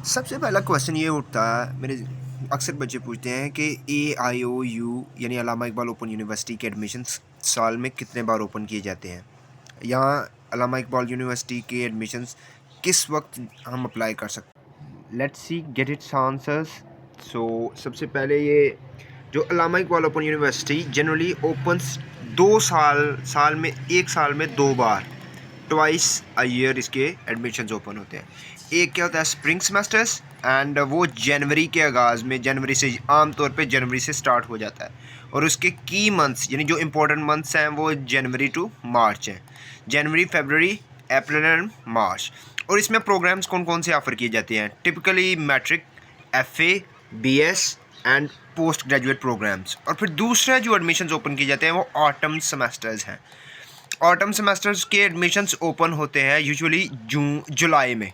सबसे पहला क्वेश्चन ये उठता है, मेरे अक्सर बच्चे पूछते हैं कि AIOU यानी अल्लामा इकबाल ओपन यूनिवर्सिटी के एडमिशन्स साल में कितने बार ओपन किए जाते हैं, या अल्लामा इकबाल यूनिवर्सिटी के एडमिशन्स किस वक्त हम अप्लाई कर सकते हैं। Let's see get its answers. So सबसे पहले ये जो Allama Iqbal open university generally opens 2 साल में, एक साल में 2 बार, ट्वाइस अ ईयर इसके एडमिशन्स ओपन होते हैं। एक क्या होता है स्प्रिंग सेमेस्टर्स, एंड वो जनवरी के आगाज़ में, जनवरी से आमतौर पे जनवरी से स्टार्ट हो जाता है, और उसके की मंथ्स यानी जो इम्पोर्टेंट मंथ्स हैं वो जनवरी टू मार्च हैं, जनवरी फरवरी अप्रैल एंड मार्च। और इसमें प्रोग्राम्स कौन कौन से ऑफ़र किए जाते हैं, typically matric, FA, BS and post graduate programmes. और फिर दूसरा जो एडमिशन्स ओपन किए जाते हैं वो ऑटम सेमेस्टर्स हैं। ऑटम सेमेस्टर्स के एडमिशन्स ओपन होते हैं यूजुअली जुलाई में,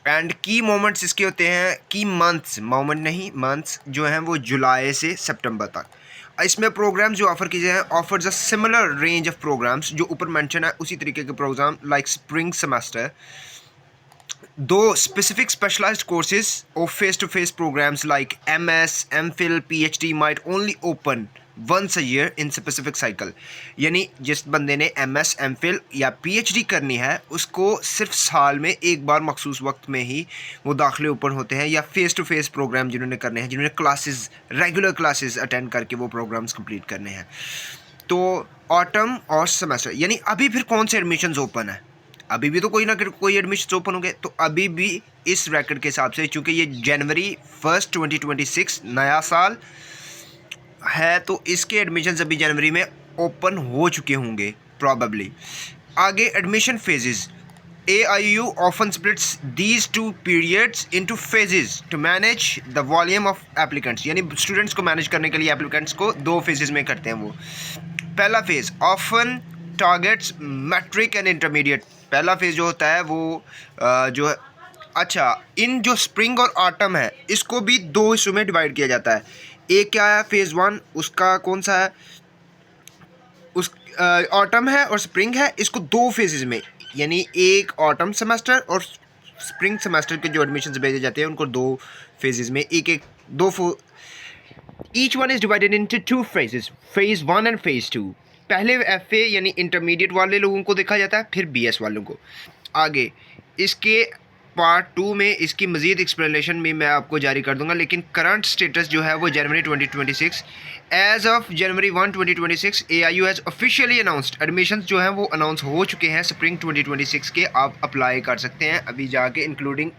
एंड की मोमेंट्स इसके होते हैं, की मंथ्स, मोमेंट नहीं मंथ्स जो हैं वो जुलाई से सितंबर तक। इसमें प्रोग्राम्स जो ऑफ़र किए हैं offers a similar range of programmes जो ऊपर मेंशन है, उसी तरीके के प्रोग्राम लाइक स्प्रिंग सेमेस्टर। दो स्पेसिफिक स्पेशलाइज्ड कोर्सेज और face to face programmes like MS, MPhil, PhD might only open once a year in specific cycle। यानी जिस बंदे ने MS, MPhil या PhD करनी है उसको सिर्फ साल में एक बार मखसूस वक्त में ही वो दाखिले ओपन होते हैं, या फेस टू फेस प्रोग्राम जिन्होंने करने हैं, जिन्होंने क्लासेस, रेगुलर क्लासेस अटेंड करके वो प्रोग्राम्स कंप्लीट करने हैं। तो ऑटम और सेमेस्टर यानी अभी फिर कौन से एडमिशन्स ओपन है, अभी भी तो कोई ना कोई एडमिशन ओपन होंगे। तो अभी भी इस रैकेट के हिसाब से, चूँकि ये जनवरी 1 2026 नया साल है, तो इसके एडमिशन्स अभी जनवरी में ओपन हो चुके होंगे प्रॉबेबली। आगे admission phases, AIU often splits these two periods into phases to manage the volume of applicants। यानी स्टूडेंट्स को मैनेज करने के लिए एप्लीकेंट्स को 2 फेजेस में करते हैं वो। पहला phase often targets matric and intermediate. पहला फेज़ जो होता है वो जो है, अच्छा, इन जो स्प्रिंग और ऑटम है इसको भी 2 हिस्सों में डिवाइड किया जाता है। एक क्या है फेज़ 1, उसका कौन सा है, उस ऑटम है और स्प्रिंग है, इसको 2 फेजेस में, यानी एक ऑटम सेमेस्टर और स्प्रिंग सेमेस्टर के जो एडमिशन्स भेजे जाते हैं उनको 2 फेजेस में, एक एक 2 each one is divided into 2 phases, phase 1 and phase 2। पहले FA यानी इंटरमीडिएट वाले लोगों को देखा जाता है, फिर BS वालों को। आगे इसके पार्ट 2 में इसकी मज़ीद एक्सप्लेनेशन में मैं आपको जारी कर दूंगा, लेकिन करंट स्टेटस जो है वो जनवरी 2026। As of January 1 2026 AIU has officially announced, admissions जो हैं वो अनाउंस हो चुके हैं स्प्रिंग 2026 के, आप अप्लाई कर सकते हैं अभी जाके, इंक्लूडिंग